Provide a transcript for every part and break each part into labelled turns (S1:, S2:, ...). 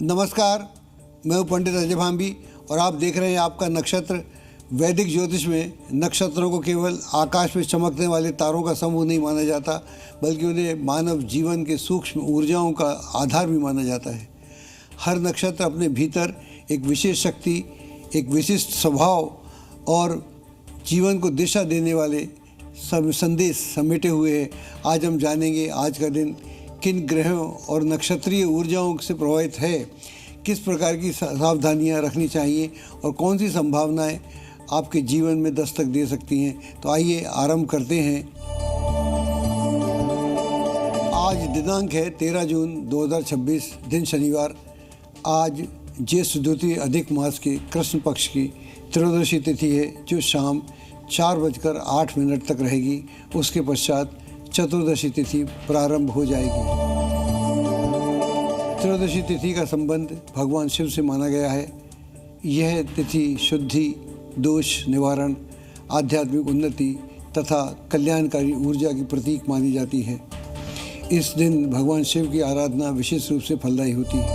S1: नमस्कार, मैं हूँ पंडित अजय भांबी और आप देख रहे हैं आपका नक्षत्र। वैदिक ज्योतिष में नक्षत्रों को केवल आकाश में चमकने वाले तारों का समूह नहीं माना जाता, बल्कि उन्हें मानव जीवन के सूक्ष्म ऊर्जाओं का आधार भी माना जाता है। हर नक्षत्र अपने भीतर एक विशेष शक्ति, एक विशिष्ट स्वभाव और जीवन को दिशा देने वाले संदेश समेटे हुए हैं। आज हम जानेंगे आज का दिन किन ग्रहों और नक्षत्रीय ऊर्जाओं से प्रभावित है, किस प्रकार की सावधानियां रखनी चाहिए और कौन सी संभावनाएं आपके जीवन में दस्तक दे सकती हैं। तो आइए आरंभ करते हैं। आज दिनांक है 13 जून 2026, दिन शनिवार। आज ज्येष्ठ द्वितीय अधिक मास के कृष्ण पक्ष की त्रयोदशी तिथि है, जो शाम 4:08 तक रहेगी। उसके पश्चात चतुर्दशी तिथि प्रारंभ हो जाएगी। त्रयोदशी तिथि का संबंध भगवान शिव से माना गया है। यह तिथि शुद्धि, दोष निवारण, आध्यात्मिक उन्नति तथा कल्याणकारी ऊर्जा की प्रतीक मानी जाती है। इस दिन भगवान शिव की आराधना विशेष रूप से फलदायी होती है।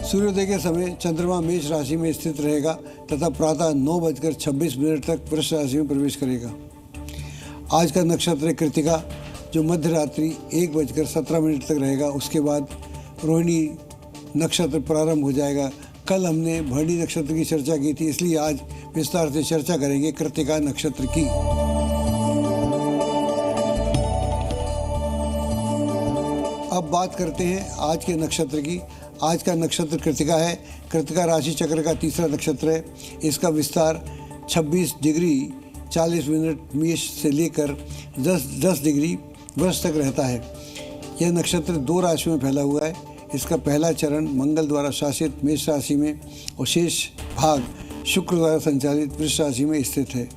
S1: सूर्योदय के समय चंद्रमा मेष राशि में स्थित रहेगा तथा प्रातः 9:26 तक वृष राशि में प्रवेश करेगा। आज का नक्षत्र है कृतिका, जो मध्य रात्रि 1:17 तक रहेगा। उसके बाद रोहिणी नक्षत्र प्रारंभ हो जाएगा। कल हमने भरणी नक्षत्र की चर्चा की थी, इसलिए आज विस्तार से चर्चा करेंगे कृतिका नक्षत्र की। अब बात करते हैं आज के नक्षत्र की। आज का नक्षत्र कृतिका है। कृतिका राशि चक्र का तीसरा नक्षत्र है। इसका विस्तार 26 डिग्री 40 मिनट मेष से लेकर 10 डिग्री वृष तक रहता है। यह नक्षत्र 2 राशियों में फैला हुआ है। इसका पहला चरण मंगल द्वारा शासित मेष राशि में और शेष भाग शुक्र द्वारा संचालित वृष राशि में स्थित है।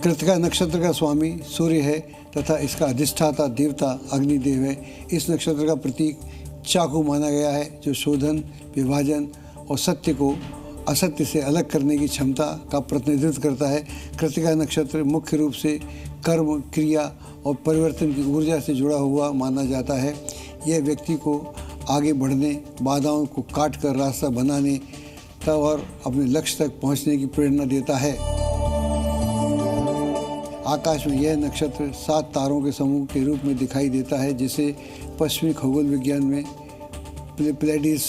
S1: कृतिका नक्षत्र का स्वामी सूर्य है तथा इसका अधिष्ठाता देवता अग्निदेव है। इस नक्षत्र का प्रतीक चाकू माना गया है, जो शोधन, विभाजन और सत्य को असत्य से अलग करने की क्षमता का प्रतिनिधित्व करता है। कृतिका नक्षत्र मुख्य रूप से कर्म, क्रिया और परिवर्तन की ऊर्जा से जुड़ा हुआ माना जाता है। यह व्यक्ति को आगे बढ़ने, बाधाओं को काट कर रास्ता बनाने और अपने लक्ष्य तक पहुंचने की प्रेरणा देता है। आकाश में यह नक्षत्र 7 तारों के समूह के रूप में दिखाई देता है, जिसे पश्चिमी खगोल विज्ञान में प्लेडिस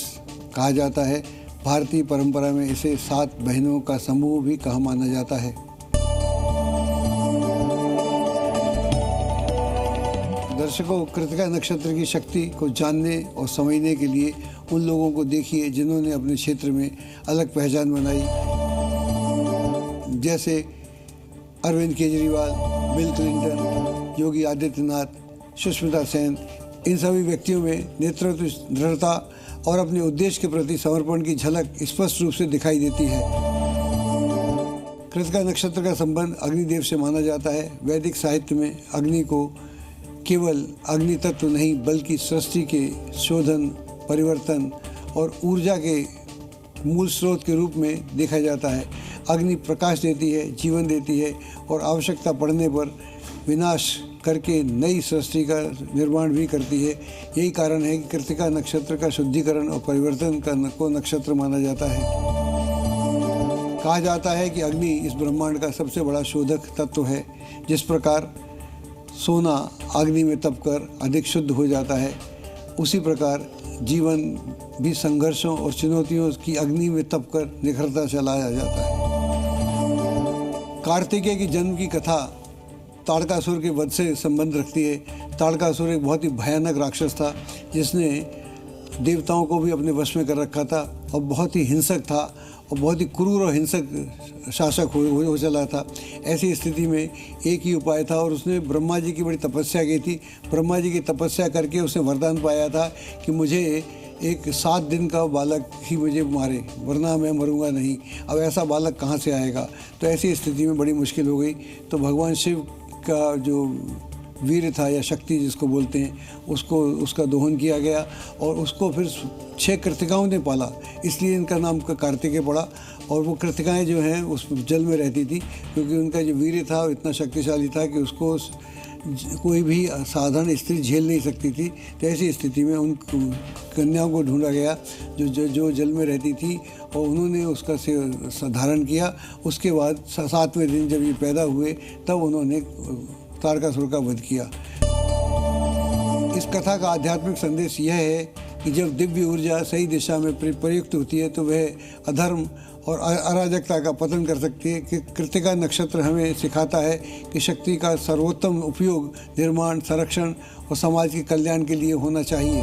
S1: कहा जाता है। भारतीय परंपरा में इसे 7 बहनों का समूह भी कहा माना जाता है। दर्शकों, कृतिका नक्षत्र की शक्ति को जानने और समझने के लिए उन लोगों को देखिए जिन्होंने अपने क्षेत्र में अलग पहचान बनाई, जैसे अरविंद केजरीवाल, बिल क्लिंटन, योगी आदित्यनाथ, सुष्मिता सेन। इन सभी व्यक्तियों में नेतृत्व, दृढ़ता और अपने उद्देश्य के प्रति समर्पण की झलक स्पष्ट रूप से दिखाई देती है। कृतिका नक्षत्र का संबंध अग्निदेव से माना जाता है। वैदिक साहित्य में अग्नि को केवल अग्नि तत्व नहीं, बल्कि सृष्टि के शोधन, परिवर्तन और ऊर्जा के मूल स्रोत के रूप में देखा जाता है। अग्नि प्रकाश देती है, जीवन देती है और आवश्यकता पड़ने पर विनाश करके नई सृष्टि का निर्माण भी करती है। यही कारण है कि कृतिका नक्षत्र का शुद्धिकरण और परिवर्तन को नक्षत्र माना जाता है। कहा जाता है कि अग्नि इस ब्रह्मांड का सबसे बड़ा शोधक तत्व है। जिस प्रकार सोना अग्नि में तपकर अधिक शुद्ध हो जाता है, उसी प्रकार जीवन भी संघर्षों और चुनौतियों की अग्नि में तपकर निखरता चला जाता है। कार्तिकेय की जन्म की कथा ताड़कासुर के वध से संबंध रखती है। ताड़कासुर एक बहुत ही भयानक राक्षस था, जिसने देवताओं को भी अपने वश में कर रखा था और बहुत ही हिंसक था और बहुत ही क्रूर और हिंसक शासक हो चला था। ऐसी स्थिति में एक ही उपाय था और उसने ब्रह्मा जी की बड़ी तपस्या की थी। ब्रह्मा जी की तपस्या करके उसने वरदान पाया था कि मुझे एक 7 दिन का बालक ही मुझे मारे, वरना मैं मरूंगा नहीं। अब ऐसा बालक कहाँ से आएगा? तो ऐसी स्थिति में बड़ी मुश्किल हो गई। तो भगवान शिव का जो वीर था या शक्ति जिसको बोलते हैं, उसका दोहन किया गया और उसको फिर 6 कृतिकाओं ने पाला, इसलिए इनका नाम कार्तिकेय पड़ा। और वो कृतिकाएँ जो हैं उस जल में रहती थी, क्योंकि उनका जो वीर था वो इतना शक्तिशाली था कि उसको कोई भी साधारण स्त्री झेल नहीं सकती थी। तो ऐसी स्थिति में उन कन्याओं को ढूंढा गया जो जल में रहती थी, और उन्होंने उसका धारण किया। उसके बाद 7वें दिन जब ये पैदा हुए तब उन्होंने तारकासुर का वध किया। इस कथा का आध्यात्मिक संदेश यह है कि जब दिव्य ऊर्जा सही दिशा में प्रयुक्त होती है तो वह अधर्म और अराजकता का पतन कर सकती है। कि कृत्तिका नक्षत्र हमें सिखाता है कि शक्ति का सर्वोत्तम उपयोग निर्माण, संरक्षण और समाज के कल्याण के लिए होना चाहिए।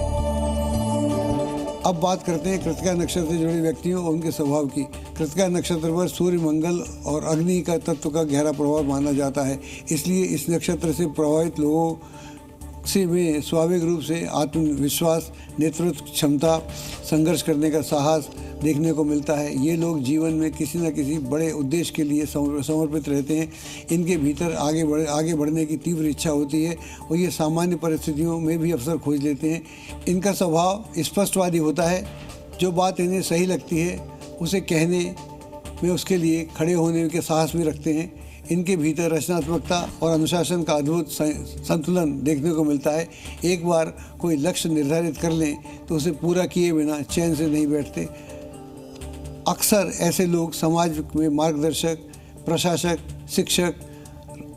S1: अब बात करते हैं कृत्तिका नक्षत्र से जुड़े व्यक्तियों और उनके स्वभाव की। कृत्तिका नक्षत्र पर सूर्य, मंगल और अग्नि का तत्व का गहरा प्रभाव माना जाता है। इसलिए इस नक्षत्र से प्रभावित लोगों से में स्वाभाविक रूप से आत्मविश्वास, नेतृत्व क्षमता, संघर्ष करने का साहस देखने को मिलता है। ये लोग जीवन में किसी न किसी बड़े उद्देश्य के लिए समर्पित रहते हैं। इनके भीतर आगे बढ़ने की तीव्र इच्छा होती है और ये सामान्य परिस्थितियों में भी अवसर खोज लेते हैं। इनका स्वभाव स्पष्टवादी होता है। जो बात इन्हें सही लगती है उसे कहने में उसके लिए खड़े होने के साहस भी रखते हैं। इनके भीतर रचनात्मकता और अनुशासन का अद्भुत संतुलन देखने को मिलता है। एक बार कोई लक्ष्य निर्धारित कर लें तो उसे पूरा किए बिना चैन से नहीं बैठते। अक्सर ऐसे लोग समाज में मार्गदर्शक, प्रशासक, शिक्षक,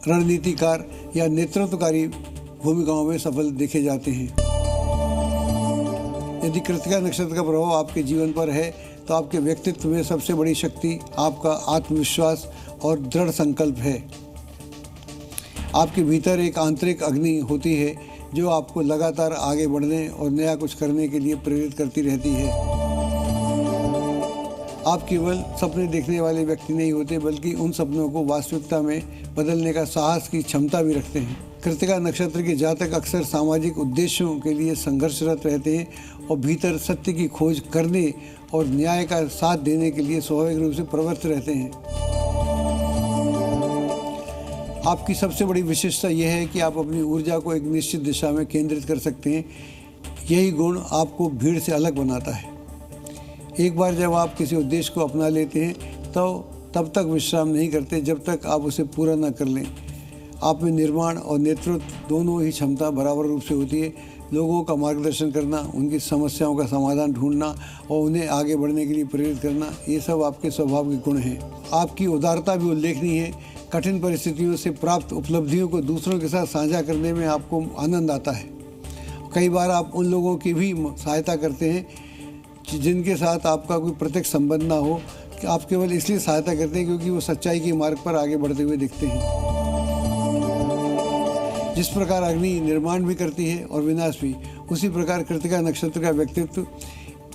S1: रणनीतिकार या नेतृत्वकारी भूमिकाओं में सफल देखे जाते हैं। यदि कृत्तिका नक्षत्र का प्रभाव आपके जीवन पर है तो आपके व्यक्तित्व में सबसे बड़ी शक्ति आपका आत्मविश्वास और दृढ़ संकल्प है। आपके भीतर एक आंतरिक अग्नि होती है जो आपको लगातार आगे बढ़ने और नया कुछ करने के लिए प्रेरित करती रहती है। आप केवल सपने देखने वाले व्यक्ति नहीं होते बल्कि उन सपनों को वास्तविकता में बदलने का साहस की क्षमता भी रखते हैं। कृत्तिका नक्षत्र के जातक अक्सर सामाजिक उद्देश्यों के लिए संघर्षरत रहते हैं और भीतर सत्य की खोज करने और न्याय का साथ देने के लिए स्वाभाविक रूप से प्रवृत्त रहते हैं। आपकी सबसे बड़ी विशेषता यह है कि आप अपनी ऊर्जा को एक निश्चित दिशा में केंद्रित कर सकते हैं। यही गुण आपको भीड़ से अलग बनाता है। एक बार जब आप किसी उद्देश्य को अपना लेते हैं तो तब तक विश्राम नहीं करते जब तक आप उसे पूरा न कर लें। आप में निर्माण और नेतृत्व दोनों ही क्षमता बराबर रूप से होती है। लोगों का मार्गदर्शन करना, उनकी समस्याओं का समाधान ढूंढना और उन्हें आगे बढ़ने के लिए प्रेरित करना, ये सब आपके स्वभाव के गुण हैं। आपकी उदारता भी उल्लेखनीय है। कठिन परिस्थितियों से प्राप्त उपलब्धियों को दूसरों के साथ साझा करने में आपको आनंद आता है। कई बार आप उन लोगों की भी सहायता करते हैं जिनके साथ आपका कोई प्रत्यक्ष संबंध ना हो। कि आप केवल इसलिए सहायता करते हैं क्योंकि वो सच्चाई के मार्ग पर आगे बढ़ते हुए दिखते हैं। जिस प्रकार अग्नि निर्माण भी करती है और विनाश भी, उसी प्रकार कृत्तिका नक्षत्र का व्यक्तित्व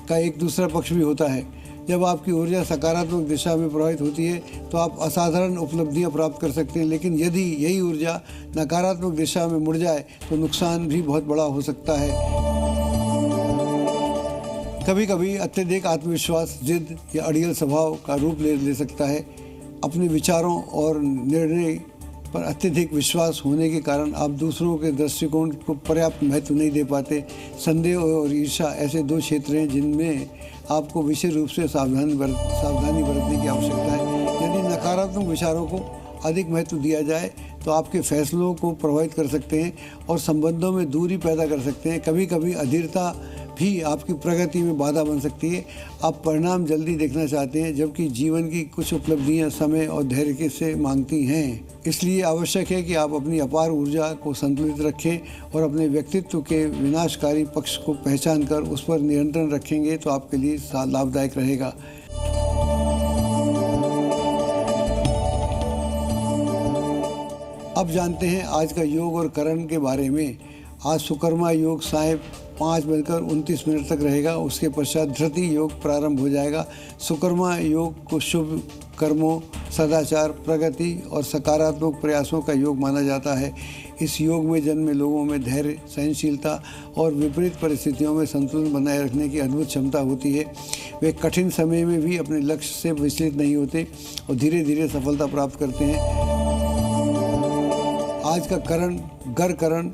S1: का एक दूसरा पक्ष भी होता है। जब आपकी ऊर्जा सकारात्मक दिशा में प्रभावित होती है तो आप असाधारण उपलब्धियां प्राप्त कर सकते हैं, लेकिन यदि यही ऊर्जा नकारात्मक दिशा में मुड़ जाए तो नुकसान भी बहुत बड़ा हो सकता है। कभी कभी अत्यधिक आत्मविश्वास जिद या अड़ियल स्वभाव का रूप ले सकता है। अपने विचारों और निर्णय पर अत्यधिक विश्वास होने के कारण आप दूसरों के दृष्टिकोण को पर्याप्त महत्व नहीं दे पाते। संदेह और ईर्ष्या ऐसे दो क्षेत्र हैं जिनमें आपको विशेष रूप से सावधानी बरतने की आवश्यकता है। यदि नकारात्मक विचारों को अधिक महत्व दिया जाए तो आपके फैसलों को प्रभावित कर सकते हैं और संबंधों में दूरी पैदा कर सकते हैं। कभी कभी अधीरता भी आपकी प्रगति में बाधा बन सकती है। आप परिणाम जल्दी देखना चाहते हैं जबकि जीवन की कुछ उपलब्धियां समय और धैर्य से मांगती हैं। इसलिए आवश्यक है कि आप अपनी अपार ऊर्जा को संतुलित रखें और अपने व्यक्तित्व के विनाशकारी पक्ष को पहचान कर उस पर नियंत्रण रखेंगे तो आपके लिए लाभदायक रहेगा। अब जानते हैं आज का योग और करण के बारे में। आज सुकर्मा योग सायं 5:29 तक रहेगा। उसके पश्चात धृति योग प्रारंभ हो जाएगा। सुकर्मा योग को शुभ कर्मों, सदाचार, प्रगति और सकारात्मक प्रयासों का योग माना जाता है। इस योग में जन्मे लोगों में धैर्य, सहनशीलता और विपरीत परिस्थितियों में संतुलन बनाए रखने की अद्भुत क्षमता होती है। वे कठिन समय में भी अपने लक्ष्य से विचलित नहीं होते और धीरे धीरे सफलता प्राप्त करते हैं। आज का करण गर करण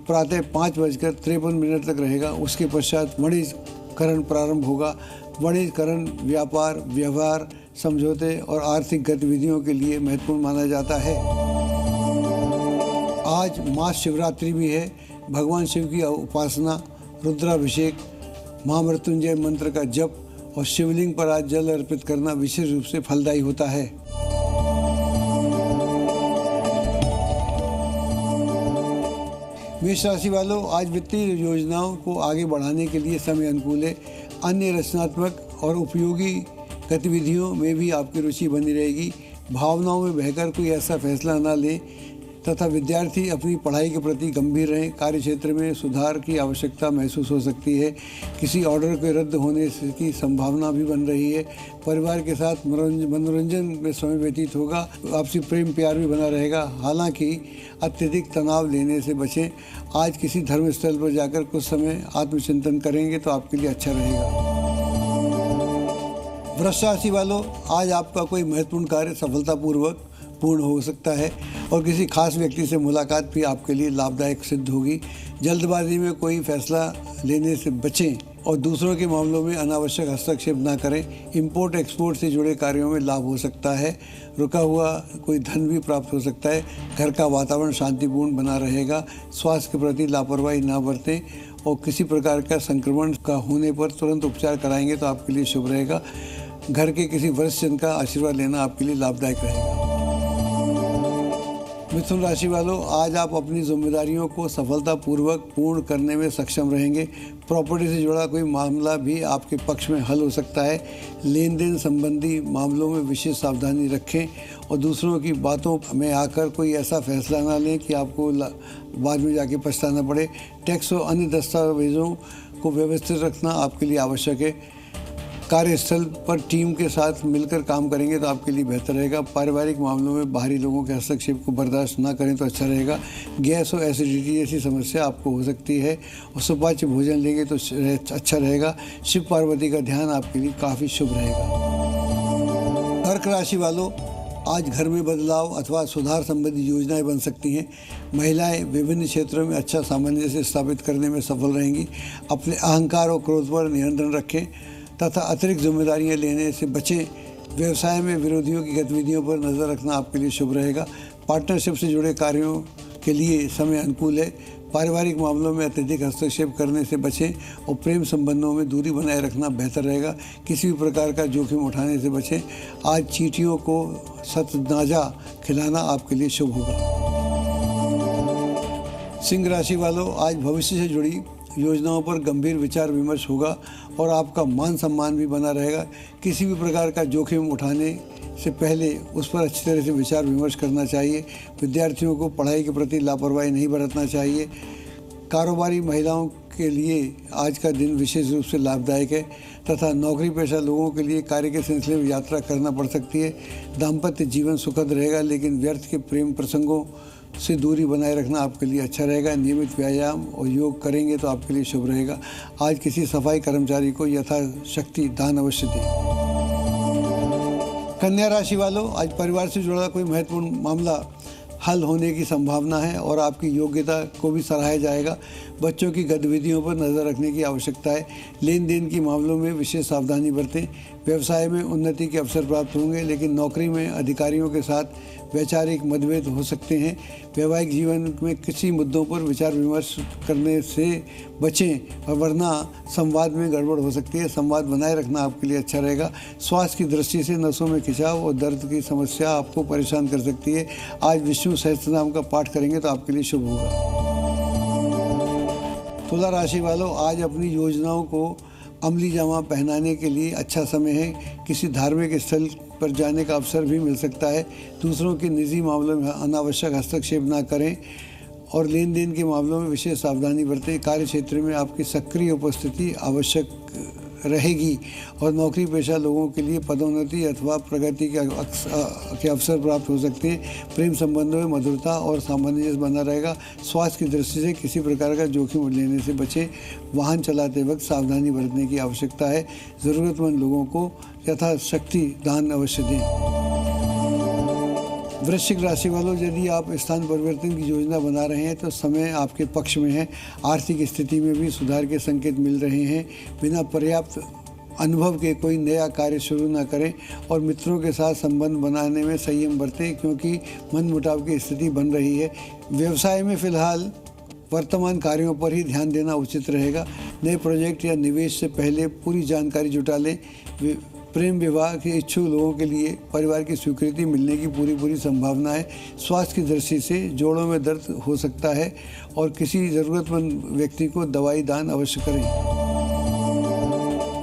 S1: प्रातः 5:53 तक रहेगा। उसके पश्चात वणिज करण प्रारंभ होगा। वणिज करण व्यापार, व्यवहार, समझौते और आर्थिक गतिविधियों के लिए महत्वपूर्ण माना जाता है। आज महाशिवरात्रि भी है। भगवान शिव की उपासना, रुद्राभिषेक, महामृत्युंजय मंत्र का जप और शिवलिंग पर आज जल अर्पित करना विशेष रूप से फलदायी होता है। मेष राशि वालों, आज वित्तीय योजनाओं को आगे बढ़ाने के लिए समय अनुकूल है। अन्य रचनात्मक और उपयोगी गतिविधियों में भी आपकी रुचि बनी रहेगी। भावनाओं में बहकर कोई ऐसा फैसला न लें तथा विद्यार्थी अपनी पढ़ाई के प्रति गंभीर रहें। कार्य क्षेत्र में सुधार की आवश्यकता महसूस हो सकती है। किसी ऑर्डर के रद्द होने की संभावना भी बन रही है। परिवार के साथ मनोरंजन में समय व्यतीत होगा। आपसी प्रेम प्यार भी बना रहेगा। हालांकि अत्यधिक तनाव लेने से बचें। आज किसी धर्म स्थल पर जाकर कुछ समय आत्मचिंतन करेंगे तो आपके लिए अच्छा रहेगा। वृष राशि वालों, आज आपका कोई महत्वपूर्ण कार्य सफलतापूर्वक पूर्ण हो सकता है और किसी खास व्यक्ति से मुलाकात भी आपके लिए लाभदायक सिद्ध होगी। जल्दबाजी में कोई फैसला लेने से बचें और दूसरों के मामलों में अनावश्यक हस्तक्षेप न करें। इंपोर्ट एक्सपोर्ट से जुड़े कार्यों में लाभ हो सकता है। रुका हुआ कोई धन भी प्राप्त हो सकता है। घर का वातावरण शांतिपूर्ण बना रहेगा। स्वास्थ्य के प्रति लापरवाही न बरतें और किसी प्रकार का संक्रमण का होने पर तुरंत उपचार कराएंगे तो आपके लिए शुभ रहेगा। घर के किसी वरिष्ठ जन का आशीर्वाद लेना आपके लिए लाभदायक रहेगा। मिथुन राशि वालों, आज आप अपनी जिम्मेदारियों को सफलतापूर्वक पूर्ण करने में सक्षम रहेंगे। प्रॉपर्टी से जुड़ा कोई मामला भी आपके पक्ष में हल हो सकता है। लेन देन संबंधी मामलों में विशेष सावधानी रखें और दूसरों की बातों में आकर कोई ऐसा फैसला ना लें कि आपको बाद में जाके पछताना पड़े। टैक्स और अन्य दस्तावेजों को व्यवस्थित रखना आपके लिए आवश्यक है। कार्यस्थल पर टीम के साथ मिलकर काम करेंगे तो आपके लिए बेहतर रहेगा। पारिवारिक मामलों में बाहरी लोगों के हस्तक्षेप को बर्दाश्त ना करें तो अच्छा रहेगा। गैस और एसिडिटी जैसी समस्या आपको हो सकती है और सुपाच्य भोजन लेंगे तो अच्छा रहेगा। शिव पार्वती का ध्यान आपके लिए काफ़ी शुभ रहेगा। कर्क राशि वालों, आज घर में बदलाव अथवा सुधार संबंधी योजनाएं बन सकती हैं। महिलाएं विभिन्न क्षेत्रों में अच्छा सामंजस्य स्थापित करने में सफल रहेंगी। अपने अहंकार और क्रोध पर नियंत्रण रखें तथा अतिरिक्त जिम्मेदारियां लेने से बचें। व्यवसाय में विरोधियों की गतिविधियों पर नज़र रखना आपके लिए शुभ रहेगा। पार्टनरशिप से जुड़े कार्यों के लिए समय अनुकूल है। पारिवारिक मामलों में अत्यधिक हस्तक्षेप करने से बचें और प्रेम संबंधों में दूरी बनाए रखना बेहतर रहेगा। किसी भी प्रकार का जोखिम उठाने से बचें। आज चींटियों को सतनाजा खिलाना आपके लिए शुभ होगा। सिंह राशि वालों, आज भविष्य से जुड़ी योजनाओं पर गंभीर विचार विमर्श होगा और आपका मान सम्मान भी बना रहेगा। किसी भी प्रकार का जोखिम उठाने से पहले उस पर अच्छी तरह से विचार विमर्श करना चाहिए। विद्यार्थियों को पढ़ाई के प्रति लापरवाही नहीं बरतना चाहिए। कारोबारी महिलाओं के लिए आज का दिन विशेष रूप से लाभदायक है तथा नौकरी पेशा लोगों के लिए कार्य के सिलसिले में यात्रा करना पड़ सकती है। दाम्पत्य जीवन सुखद रहेगा लेकिन व्यर्थ के प्रेम प्रसंगों से दूरी बनाए रखना आपके लिए अच्छा रहेगा। नियमित व्यायाम और योग करेंगे तो आपके लिए शुभ रहेगा। आज किसी सफाई कर्मचारी को यथाशक्ति दान अवश्य दें। कन्या राशि वालों, आज परिवार से जुड़ा कोई महत्वपूर्ण मामला हल होने की संभावना है और आपकी योग्यता को भी सराहा जाएगा। बच्चों की गतिविधियों पर नज़र रखने की आवश्यकता है। लेन देन के मामलों में विशेष सावधानी बरतें। व्यवसाय में उन्नति के अवसर प्राप्त होंगे लेकिन नौकरी में अधिकारियों के साथ वैचारिक मतभेद हो सकते हैं। वैवाहिक जीवन में किसी मुद्दों पर विचार विमर्श करने से बचें और वरना संवाद में गड़बड़ हो सकती है। संवाद बनाए रखना आपके लिए अच्छा रहेगा। स्वास्थ्य की दृष्टि से नसों में खिंचाव और दर्द की समस्या आपको परेशान कर सकती है। आज विष्णु सहस्त्रनाम का पाठ करेंगे तो आपके लिए शुभ होगा। तुला राशि वालों, आज अपनी योजनाओं को अमली जामा पहनाने के लिए अच्छा समय है। किसी धार्मिक स्थल पर जाने का अवसर भी मिल सकता है। दूसरों के निजी मामलों में अनावश्यक हस्तक्षेप ना करें और लेन देन के मामलों में विशेष सावधानी बरतें। कार्य क्षेत्र में आपकी सक्रिय उपस्थिति आवश्यक रहेगी और नौकरी पेशा लोगों के लिए पदोन्नति अथवा प्रगति के अवसर प्राप्त हो सकते हैं। प्रेम संबंधों में मधुरता और सामंजस्य बना रहेगा। स्वास्थ्य की दृष्टि से किसी प्रकार का जोखिम लेने से बचें। वाहन चलाते वक्त सावधानी बरतने की आवश्यकता है। ज़रूरतमंद लोगों को यथाशक्ति दान अवश्य दें। वृश्चिक राशि वालों, यदि आप स्थान परिवर्तन की योजना बना रहे हैं तो समय आपके पक्ष में है। आर्थिक स्थिति में भी सुधार के संकेत मिल रहे हैं। बिना पर्याप्त अनुभव के कोई नया कार्य शुरू ना करें और मित्रों के साथ संबंध बनाने में संयम बरतें, क्योंकि मनमुटाव की स्थिति बन रही है। व्यवसाय में फिलहाल वर्तमान कार्यों पर ही ध्यान देना उचित रहेगा। नए प्रोजेक्ट या निवेश से पहले पूरी जानकारी जुटा लें। प्रेम विवाह के इच्छुक लोगों के लिए परिवार की स्वीकृति मिलने की पूरी संभावना है। स्वास्थ्य की दृष्टि से जोड़ों में दर्द हो सकता है और किसी ज़रूरतमंद व्यक्ति को दवाई दान अवश्य करें।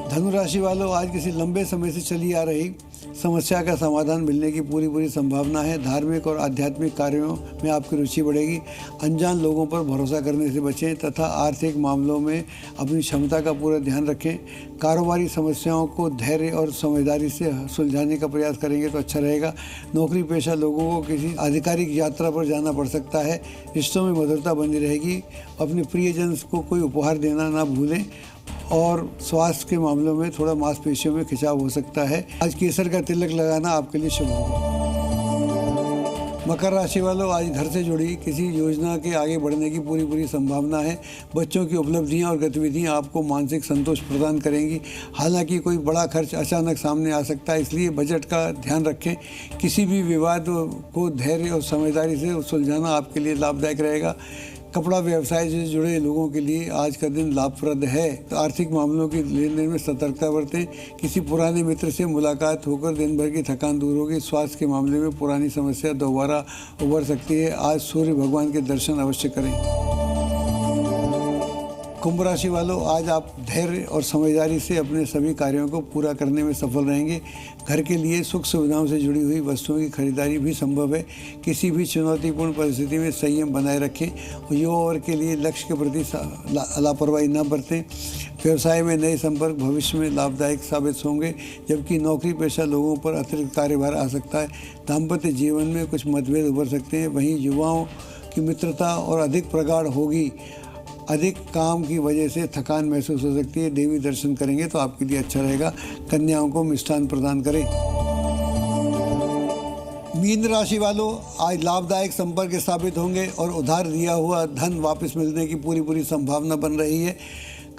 S1: धनु राशि वालों, आज किसी लंबे समय से चली आ रही समस्या का समाधान मिलने की पूरी संभावना है। धार्मिक और आध्यात्मिक कार्यों में आपकी रुचि बढ़ेगी। अनजान लोगों पर भरोसा करने से बचें तथा आर्थिक मामलों में अपनी क्षमता का पूरा ध्यान रखें। कारोबारी समस्याओं को धैर्य और समझदारी से सुलझाने का प्रयास करेंगे तो अच्छा रहेगा। नौकरी पेशा लोगों को किसी आधिकारिक यात्रा पर जाना पड़ सकता है। रिश्तों में मधुरता बनी रहेगी। अपने प्रियजन को कोई उपहार देना ना भूलें और स्वास्थ्य के मामलों में थोड़ा मांसपेशियों में खिंचाव हो सकता है। आज केसर का तिलक लगाना आपके लिए शुभ होगा। मकर राशि वालों, आज घर से जुड़ी किसी योजना के आगे बढ़ने की पूरी संभावना है। बच्चों की उपलब्धियां और गतिविधियां आपको मानसिक संतोष प्रदान करेंगी। हालांकि कोई बड़ा खर्च अचानक सामने आ सकता है, इसलिए बजट का ध्यान रखें। किसी भी विवाद को धैर्य और समझदारी से सुलझाना आपके लिए लाभदायक रहेगा। कपड़ा व्यवसाय से जुड़े लोगों के लिए आज का दिन लाभप्रद है। तो आर्थिक मामलों की लेन देन में सतर्कता बरतें। किसी पुराने मित्र से मुलाकात होकर दिन भर की थकान दूर होगी। स्वास्थ्य के मामले में पुरानी समस्या दोबारा उभर सकती है। आज सूर्य भगवान के दर्शन अवश्य करें। कुंभ राशि वालों, आज आप धैर्य और समझदारी से अपने सभी कार्यों को पूरा करने में सफल रहेंगे। घर के लिए सुख सुविधाओं से जुड़ी हुई वस्तुओं की खरीदारी भी संभव है। किसी भी चुनौतीपूर्ण परिस्थिति में संयम बनाए रखें। युवा वर्ग के लिए लक्ष्य के प्रति लापरवाही न बरतें। व्यवसाय में नए संपर्क भविष्य में लाभदायक साबित होंगे, जबकि नौकरी पेशा लोगों पर अतिरिक्त कार्यभार आ सकता है। दाम्पत्य जीवन में कुछ मतभेद उभर सकते हैं। वहीं युवाओं की मित्रता और अधिक प्रगाढ़ होगी। अधिक काम की वजह से थकान महसूस हो सकती है। देवी दर्शन करेंगे तो आपके लिए अच्छा रहेगा। कन्याओं को मिष्ठान प्रदान करें। मीन राशि वालों, आज लाभदायक संपर्क साबित होंगे और उधार दिया हुआ धन वापस मिलने की पूरी संभावना बन रही है।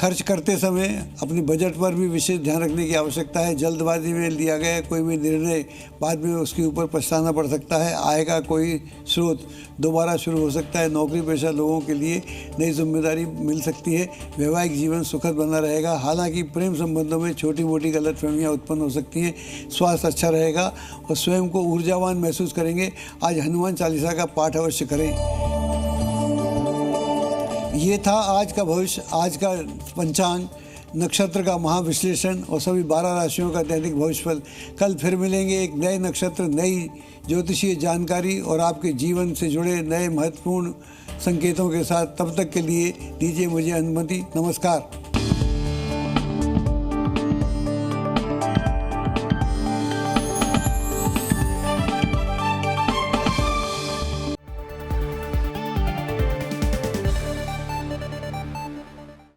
S1: खर्च करते समय अपने बजट पर भी विशेष ध्यान रखने की आवश्यकता है। जल्दबाजी में लिया गया कोई भी निर्णय बाद में उसके ऊपर पछताना पड़ सकता है। आय का कोई स्रोत दोबारा शुरू हो सकता है। नौकरी पेशा लोगों के लिए नई जिम्मेदारी मिल सकती है। वैवाहिक जीवन सुखद बना रहेगा। हालांकि प्रेम संबंधों में छोटी मोटी गलतफहमियां उत्पन्न हो सकती हैं। स्वास्थ्य अच्छा रहेगा और स्वयं को ऊर्जावान महसूस करेंगे। आज हनुमान चालीसा का पाठ अवश्य करें। ये था आज का भविष्य, आज का पंचांग, नक्षत्र का महाविश्लेषण और सभी 12 राशियों का दैनिक भविष्यफल। कल फिर मिलेंगे एक नए नक्षत्र, नई ज्योतिषीय जानकारी और आपके जीवन से जुड़े नए महत्वपूर्ण संकेतों के साथ। तब तक के लिए दीजिए मुझे अनुमति। नमस्कार।